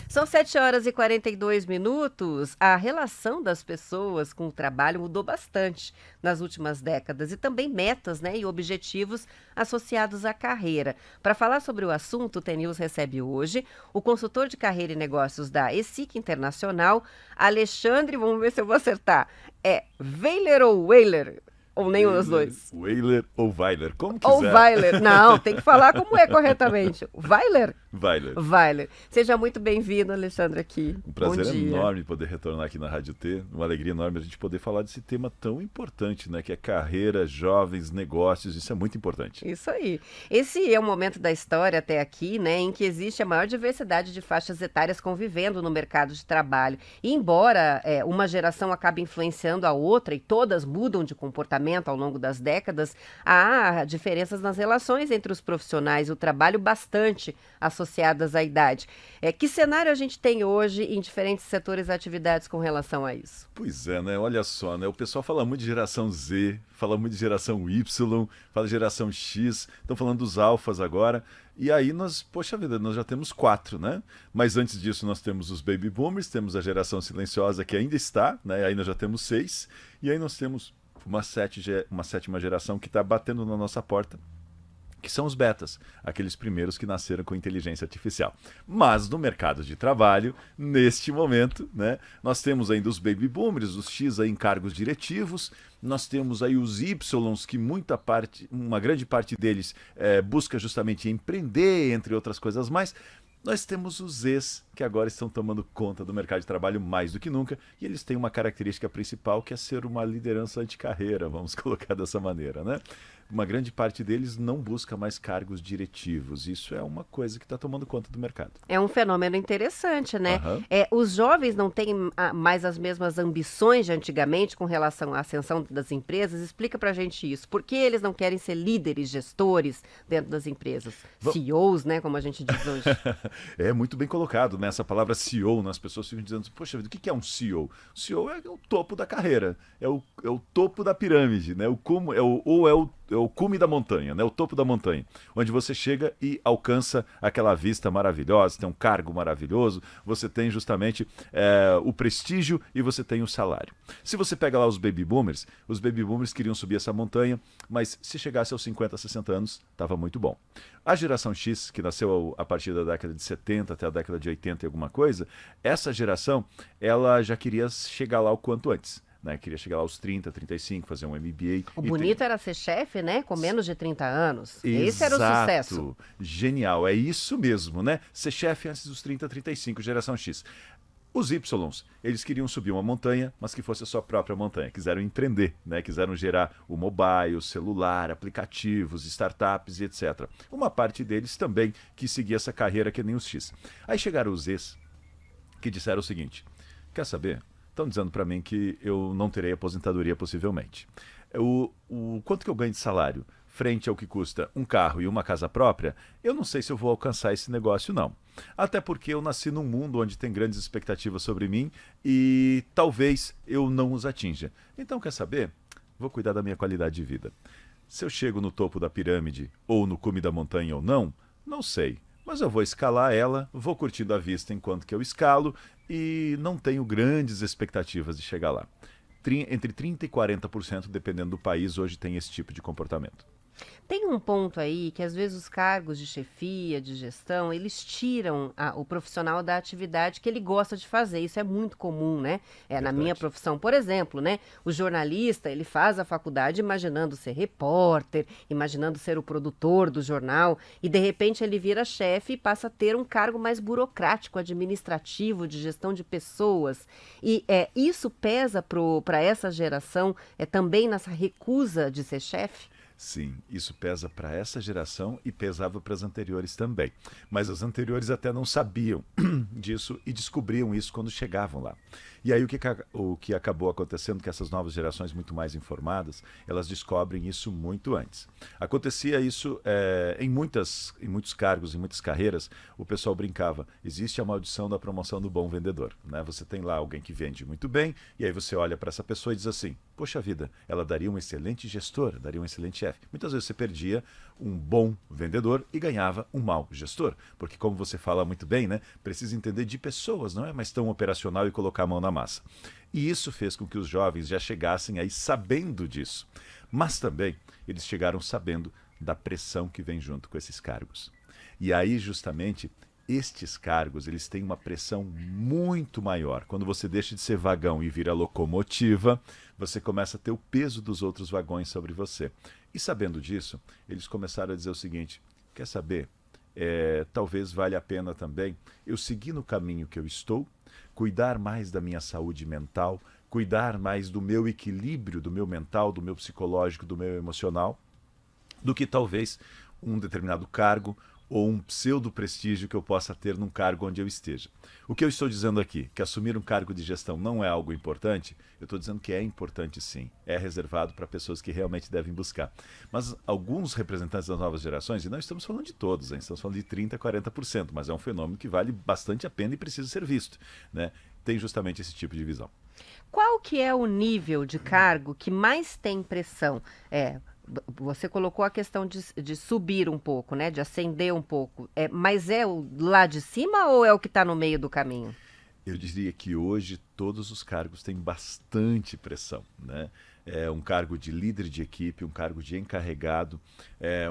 São 7h42. A relação das pessoas com o trabalho mudou bastante nas últimas décadas e também metas, né, e objetivos associados à carreira. Para falar sobre o assunto, o TNews recebe hoje o consultor de carreira e negócios da ESIC Internacional, Alexandre, vamos ver se eu vou acertar, Weiler ou Weiler? Ou nenhum dos dois? Weiler ou Weiler, como quiser. Ou Weiler. Não, tem que falar como é corretamente. Weiler? Weiler. Weiler. Seja muito bem-vindo, Alexandre, aqui. Um prazer Bom dia. enorme poder retornar aqui na Rádio T. Uma alegria enorme a gente poder falar desse tema tão importante, né? Que é carreira, jovens, negócios. Isso é muito importante. Isso aí. Esse é o momento da história até aqui, né, em que existe a maior diversidade de faixas etárias convivendo no mercado de trabalho. E embora uma geração acabe influenciando a outra e todas mudam de comportamento ao longo das décadas, há diferenças nas relações entre os profissionais e o trabalho bastante associadas à idade. Que cenário a gente tem hoje em diferentes setores e atividades com relação a isso? Pois é, né? Olha só, né? O pessoal fala muito de geração Z, fala muito de geração Y, fala de geração X, estão falando dos alfas agora. E aí poxa vida, nós já temos 4, né? Mas antes disso nós temos os baby boomers, temos a geração silenciosa que ainda está, né? Aí nós já temos 6, e aí nós temos uma sétima geração que está batendo na nossa porta, que são os betas, aqueles primeiros que nasceram com inteligência artificial. Mas no mercado de trabalho, neste momento, né, nós temos ainda os baby boomers, os X aí em cargos diretivos, nós temos aí os Ys, que uma grande parte deles busca justamente empreender, entre outras coisas mais. Nós temos os Zs, que agora estão tomando conta do mercado de trabalho mais do que nunca, e eles têm uma característica principal, que é ser uma liderança de carreira, vamos colocar dessa maneira, né? Uma grande parte deles não busca mais cargos diretivos. Isso é uma coisa que está tomando conta do mercado. É um fenômeno interessante, né? Uhum. Os jovens não têm mais as mesmas ambições de antigamente com relação à ascensão das empresas. Explica pra gente isso. Por que eles não querem ser líderes, gestores dentro das empresas? CEOs, né? Como a gente diz hoje. É muito bem colocado, né? Essa palavra CEO, né? As pessoas ficam dizendo, poxa vida, o que é um CEO? O CEO é o topo da carreira, é o topo da pirâmide, né? É o cume da montanha, né? O topo da montanha, onde você chega e alcança aquela vista maravilhosa, tem um cargo maravilhoso, você tem justamente o prestígio e você tem o salário. Se você pega lá os baby boomers queriam subir essa montanha, mas se chegasse aos 50, 60 anos, estava muito bom. A geração X, que nasceu a partir da década de 70 até a década de 80 e alguma coisa, essa geração, ela já queria chegar lá o quanto antes. Né, queria chegar lá aos 30, 35, fazer um MBA. O bonito era ser chefe, né? Com menos de 30 anos. Exato. Esse era o sucesso. Genial, é isso mesmo, né? Ser chefe antes dos 30, 35, geração X. Os Ys, eles queriam subir uma montanha, mas que fosse a sua própria montanha. Quiseram empreender, né? Quiseram gerar o mobile, o celular, aplicativos, startups e etc. Uma parte deles também quis seguir essa carreira que nem os X. Aí chegaram os Zs, que disseram o seguinte, quer saber? Estão dizendo para mim que eu não terei aposentadoria possivelmente. Quanto que eu ganho de salário frente ao que custa um carro e uma casa própria, eu não sei se eu vou alcançar esse negócio não. Até porque eu nasci num mundo onde tem grandes expectativas sobre mim e talvez eu não os atinja. Então, quer saber? Vou cuidar da minha qualidade de vida. Se eu chego no topo da pirâmide ou no cume da montanha ou não, não sei. Mas eu vou escalar ela, vou curtindo a vista enquanto que eu escalo e não tenho grandes expectativas de chegar lá. Entre 30% e 40%, dependendo do país, hoje tem esse tipo de comportamento. Tem um ponto aí que às vezes os cargos de chefia, de gestão, eles tiram o profissional da atividade que ele gosta de fazer. Isso é muito comum, né? Na minha profissão, por exemplo, né? O jornalista, ele faz a faculdade imaginando ser repórter, imaginando ser o produtor do jornal e de repente ele vira chefe e passa a ter um cargo mais burocrático, administrativo, de gestão de pessoas. E isso pesa para essa geração também nessa recusa de ser chefe? Sim, isso pesa para essa geração e pesava para as anteriores também. Mas as anteriores até não sabiam disso e descobriam isso quando chegavam lá. E aí o que acabou acontecendo, que essas novas gerações muito mais informadas, elas descobrem isso muito antes. Acontecia isso em muitos cargos, em muitas carreiras, o pessoal brincava, existe a maldição da promoção do bom vendedor. Né? Você tem lá alguém que vende muito bem, e aí você olha para essa pessoa e diz assim, poxa vida, ela daria um excelente gestor, daria um excelente chefe. Muitas vezes você perdia um bom vendedor e ganhava um mau gestor. Porque como você fala muito bem, né, precisa entender de pessoas, não é mais tão operacional e colocar a mão na massa. E isso fez com que os jovens já chegassem aí sabendo disso. Mas também eles chegaram sabendo da pressão que vem junto com esses cargos. E aí justamente estes cargos, eles têm uma pressão muito maior. Quando você deixa de ser vagão e vira locomotiva, você começa a ter o peso dos outros vagões sobre você. E sabendo disso, eles começaram a dizer o seguinte, quer saber? Talvez valha a pena também eu seguir no caminho que eu estou, cuidar mais da minha saúde mental, cuidar mais do meu equilíbrio, do meu mental, do meu psicológico, do meu emocional, do que talvez um determinado cargo ou um pseudo-prestígio que eu possa ter num cargo onde eu esteja. O que eu estou dizendo aqui? Que assumir um cargo de gestão não é algo importante? Eu estou dizendo que é importante sim. É reservado para pessoas que realmente devem buscar. Mas alguns representantes das novas gerações, e não estamos falando de todos, hein? Estamos falando de 30% a 40%, mas é um fenômeno que vale bastante a pena e precisa ser visto. Né? Tem justamente esse tipo de visão. Qual que é o nível de cargo que mais tem pressão? Você colocou a questão de subir um pouco, né? De ascender um pouco. Mas é o lá de cima ou é o que está no meio do caminho? Eu diria que hoje todos os cargos têm bastante pressão. Né? Um cargo de líder de equipe, um cargo de encarregado,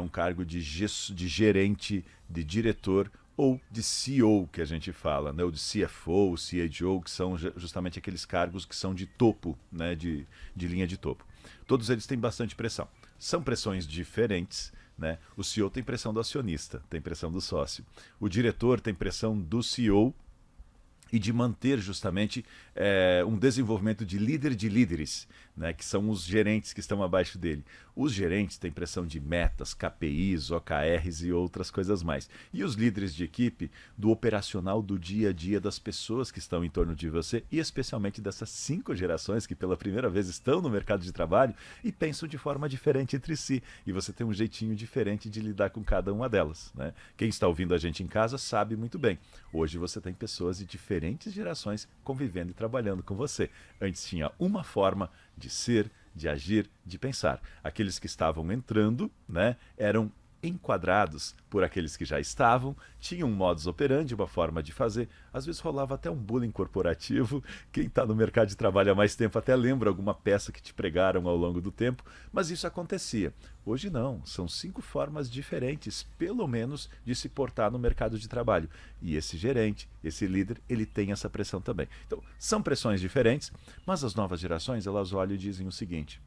um cargo de gerente, de diretor ou de CEO, que a gente fala, né? Ou de CFO, CHO, que são justamente aqueles cargos que são de topo, né? de linha de topo. Todos eles têm bastante pressão. São pressões diferentes, né? O CEO tem pressão do acionista, tem pressão do sócio. O diretor tem pressão do CEO e de manter justamente um desenvolvimento de líder de líderes, né, que são os gerentes que estão abaixo dele. Os gerentes têm pressão de metas, KPIs, OKRs e outras coisas mais. E os líderes de equipe do operacional do dia a dia das pessoas que estão em torno de você e especialmente dessas 5 gerações que pela primeira vez estão no mercado de trabalho e pensam de forma diferente entre si. E você tem um jeitinho diferente de lidar com cada uma delas. Né? Quem está ouvindo a gente em casa sabe muito bem. Hoje você tem pessoas de diferentes gerações convivendo e trabalhando com você. Antes tinha uma forma de ser, de agir, de pensar. Aqueles que estavam entrando, né, eram enquadrados por aqueles que já estavam, tinham um modus operandi, uma forma de fazer. Às vezes rolava até um bullying corporativo. Quem está no mercado de trabalho há mais tempo até lembra alguma peça que te pregaram ao longo do tempo, mas isso acontecia. Hoje não, são 5 formas diferentes, pelo menos, de se portar no mercado de trabalho. E esse gerente, esse líder, ele tem essa pressão também. Então, são pressões diferentes, mas as novas gerações, elas olham e dizem o seguinte: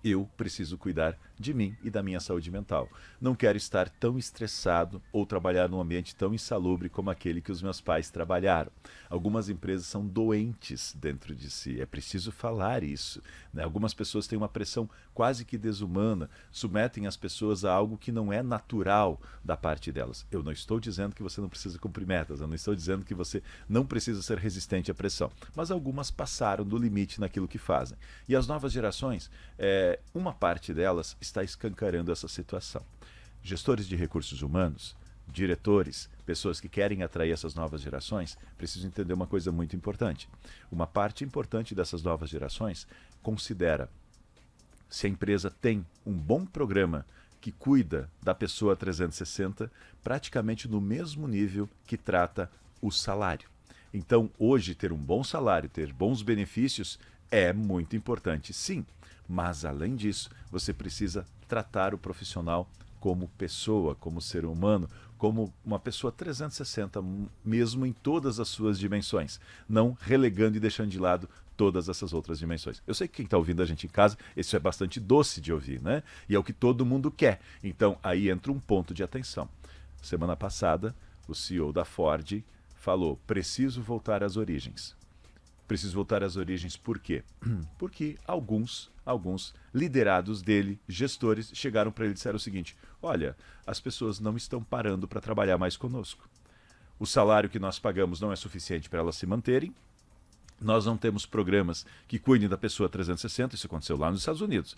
eu preciso cuidar de mim e da minha saúde mental. Não quero estar tão estressado ou trabalhar num ambiente tão insalubre como aquele que os meus pais trabalharam. Algumas empresas são doentes dentro de si, é preciso falar isso. Né? Algumas pessoas têm uma pressão quase que desumana, submetem as pessoas a algo que não é natural da parte delas. Eu não estou dizendo que você não precisa cumprir metas, eu não estou dizendo que você não precisa ser resistente à pressão, mas algumas passaram do limite naquilo que fazem. E as novas gerações, uma parte delas está escancarando essa situação. Gestores de recursos humanos, diretores, pessoas que querem atrair essas novas gerações, precisam entender uma coisa muito importante. Uma parte importante dessas novas gerações considera se a empresa tem um bom programa que cuida da pessoa 360, praticamente no mesmo nível que trata o salário. Então, hoje, ter um bom salário, ter bons benefícios é muito importante, sim. Mas, além disso, você precisa tratar o profissional como pessoa, como ser humano, como uma pessoa 360, mesmo em todas as suas dimensões, não relegando e deixando de lado todas essas outras dimensões. Eu sei que quem está ouvindo a gente em casa, isso é bastante doce de ouvir, né? E é o que todo mundo quer. Então, aí entra um ponto de atenção. Semana passada, o CEO da Ford falou: preciso voltar às origens. Preciso voltar às origens por quê? Porque alguns liderados dele, gestores, chegaram para ele e disseram o seguinte: olha, as pessoas não estão parando para trabalhar mais conosco. O salário que nós pagamos não é suficiente para elas se manterem Nós não temos programas que cuidem da pessoa 360, isso aconteceu lá nos Estados Unidos.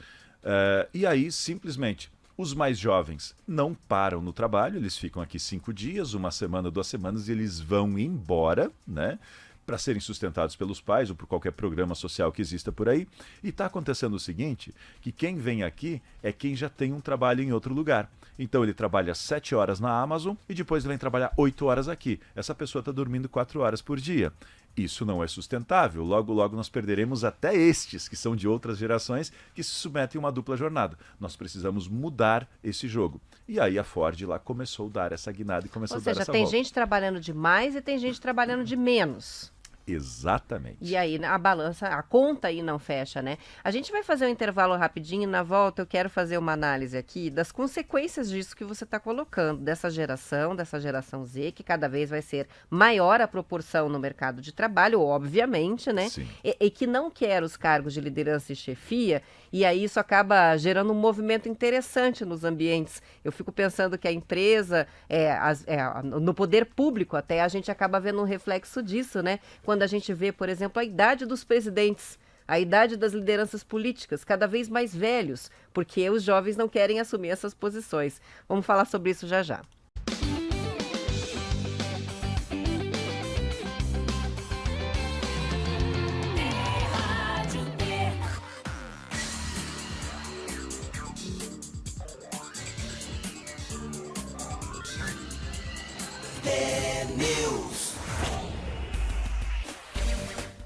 E aí, simplesmente, os mais jovens não param no trabalho, eles ficam aqui 5 dias, 1 semana, 2 semanas, e eles vão embora, né? Para serem sustentados pelos pais ou por qualquer programa social que exista por aí. E está acontecendo o seguinte, que quem vem aqui é quem já tem um trabalho em outro lugar. Então ele trabalha 7 horas na Amazon e depois ele vem trabalhar 8 horas aqui. Essa pessoa está dormindo 4 horas por dia. Isso não é sustentável. Logo, logo nós perderemos até estes, que são de outras gerações, que se submetem a uma dupla jornada. Nós precisamos mudar esse jogo. E aí a Ford lá começou a dar essa guinada e começou a dar essa volta. Ou seja, tem gente trabalhando de mais e tem gente trabalhando de menos. Exatamente. E aí a balança, a conta aí não fecha, né? A gente vai fazer um intervalo rapidinho e na volta eu quero fazer uma análise aqui das consequências disso que você está colocando, dessa geração Z, que cada vez vai ser maior a proporção no mercado de trabalho, obviamente, né? Sim. E que não quer os cargos de liderança e chefia, e aí isso acaba gerando um movimento interessante nos ambientes. Eu fico pensando que a empresa, no poder público até, a gente acaba vendo um reflexo disso, né? Quando a gente vê, por exemplo, a idade dos presidentes, a idade das lideranças políticas, cada vez mais velhos, porque os jovens não querem assumir essas posições. Vamos falar sobre isso já já.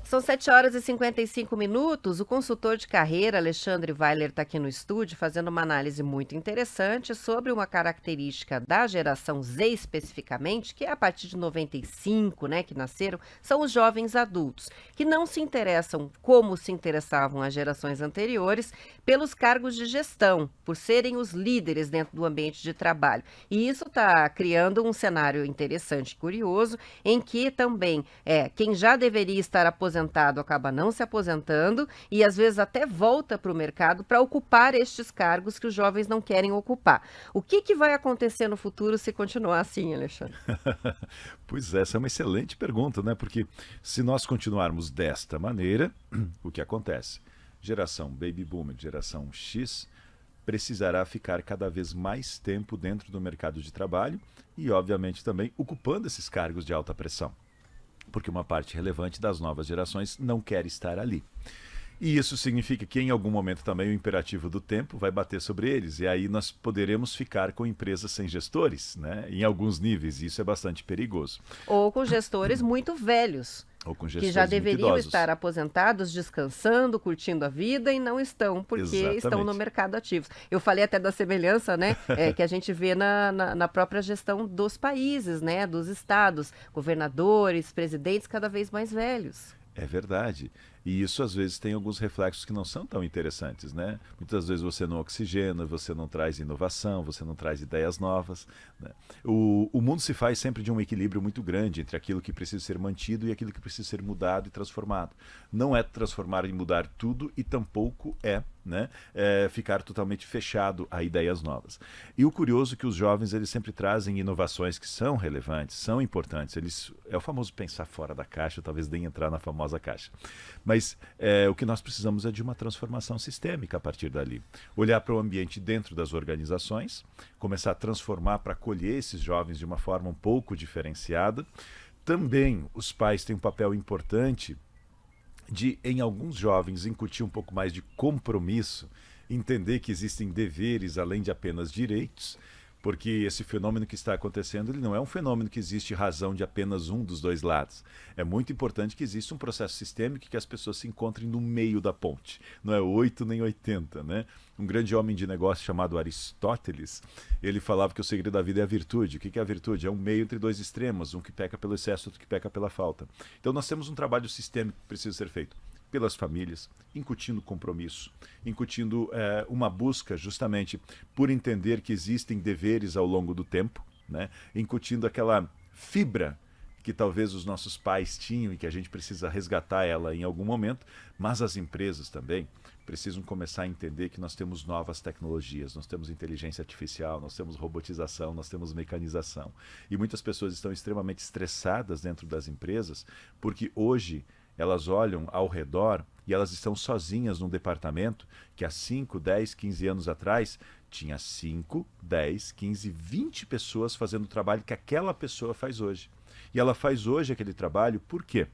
São 7 horas e 55 minutos. O consultor de carreira, Alexandre Weiler, está aqui no estúdio fazendo uma análise muito interessante sobre uma característica da geração Z especificamente, que é a partir de 95, né, que nasceram, são os jovens adultos, que não se interessam como se interessavam as gerações anteriores pelos cargos de gestão, por serem os líderes dentro do ambiente de trabalho. E isso está criando um cenário interessante e curioso, em que também quem já deveria estar aposentado acaba não se aposentando e às vezes até volta para o mercado para ocupar estes cargos que os jovens não querem ocupar. O que vai acontecer no futuro se continuar assim, Alexandre? Pois é, essa é uma excelente pergunta, né? Porque se nós continuarmos desta maneira, o que acontece? Geração Baby Boomer, geração X, precisará ficar cada vez mais tempo dentro do mercado de trabalho e, obviamente, também ocupando esses cargos de alta pressão, porque uma parte relevante das novas gerações não quer estar ali. E isso significa que em algum momento também o imperativo do tempo vai bater sobre eles, e aí nós poderemos ficar com empresas sem gestores, né? Em alguns níveis, e isso é bastante perigoso. Ou com gestores muito velhos. Ou com que já deveriam estar aposentados, descansando, curtindo a vida e não estão, porque Exatamente. Estão no mercado ativo. Eu falei até da semelhança, né, que a gente vê na própria gestão dos países, né, dos estados, governadores, presidentes cada vez mais velhos. É verdade. E isso às vezes tem alguns reflexos que não são tão interessantes, né? Muitas vezes você não oxigena, você não traz inovação, você não traz ideias novas, né? O mundo se faz sempre de um equilíbrio muito grande entre aquilo que precisa ser mantido e aquilo que precisa ser mudado e transformado. Não é transformar e mudar tudo e tampouco ficar totalmente fechado a ideias novas. E o curioso é que os jovens eles sempre trazem inovações que são relevantes, são importantes. É o famoso pensar fora da caixa, talvez nem entrar na famosa caixa. Mas o que nós precisamos é de uma transformação sistêmica a partir dali. Olhar para o ambiente dentro das organizações, começar a transformar para acolher esses jovens de uma forma um pouco diferenciada. Também os pais têm um papel importante de, em alguns jovens, incutir um pouco mais de compromisso, entender que existem deveres além de apenas direitos, porque esse fenômeno que está acontecendo ele não é um fenômeno que existe razão de apenas um dos dois lados. É muito importante que exista um processo sistêmico e que as pessoas se encontrem no meio da ponte. Não é 8 nem 80, né? Um grande homem de negócio chamado Aristóteles, ele falava que o segredo da vida é a virtude. O que é a virtude? É um meio entre dois extremos, um que peca pelo excesso, outro que peca pela falta. Então nós temos um trabalho sistêmico que precisa ser feito pelas famílias, incutindo compromisso, incutindo uma busca justamente por entender que existem deveres ao longo do tempo, né? Incutindo aquela fibra que talvez os nossos pais tinham e que a gente precisa resgatar ela em algum momento, mas as empresas também precisam começar a entender que nós temos novas tecnologias, nós temos inteligência artificial, nós temos robotização, nós temos mecanização. E muitas pessoas estão extremamente estressadas dentro das empresas porque hoje elas olham ao redor e elas estão sozinhas num departamento que há 5, 10, 15 anos atrás tinha 5, 10, 15, 20 pessoas fazendo o trabalho que aquela pessoa faz hoje. E ela faz hoje aquele trabalho por quê?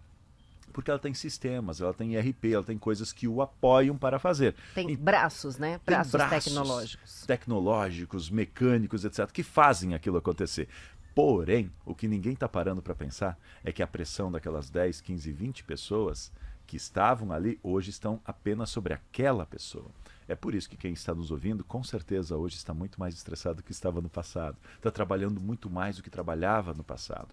Porque ela tem sistemas, ela tem ERP, ela tem coisas que o apoiam para fazer. Tem braços, né? Braços tecnológicos. Tecnológicos, mecânicos, etc., que fazem aquilo acontecer. Porém, o que ninguém está parando para pensar é que a pressão daquelas 10, 15, 20 pessoas que estavam ali, hoje estão apenas sobre aquela pessoa. É por isso que quem está nos ouvindo, com certeza, hoje está muito mais estressado do que estava no passado. Está trabalhando muito mais do que trabalhava no passado.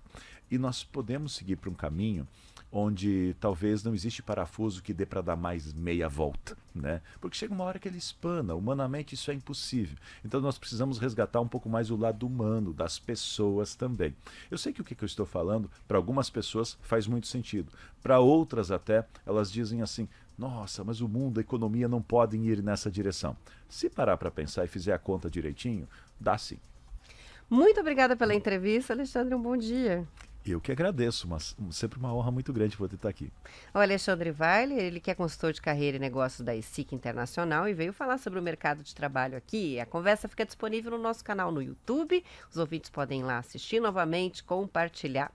E nós podemos seguir para um caminho onde talvez não existe parafuso que dê para dar mais meia volta, né? Porque chega uma hora que ele espana, humanamente isso é impossível. Então nós precisamos resgatar um pouco mais o lado humano das pessoas também. Eu sei que o que eu estou falando, para algumas pessoas faz muito sentido. Para outras até, elas dizem assim, nossa, mas o mundo, a economia não podem ir nessa direção. Se parar para pensar e fizer a conta direitinho, dá sim. Muito obrigada pela entrevista, Alexandre, um bom dia. Eu que agradeço, mas sempre uma honra muito grande poder estar aqui. O Alexandre Weiler, ele que é consultor de carreira e negócios da ESIC Internacional e veio falar sobre o mercado de trabalho aqui. A conversa fica disponível no nosso canal no YouTube. Os ouvintes podem ir lá assistir novamente, compartilhar.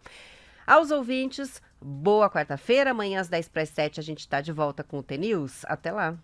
Aos ouvintes, boa quarta-feira. Amanhã às 10 para as 7 a gente está de volta com o T-News. Até lá.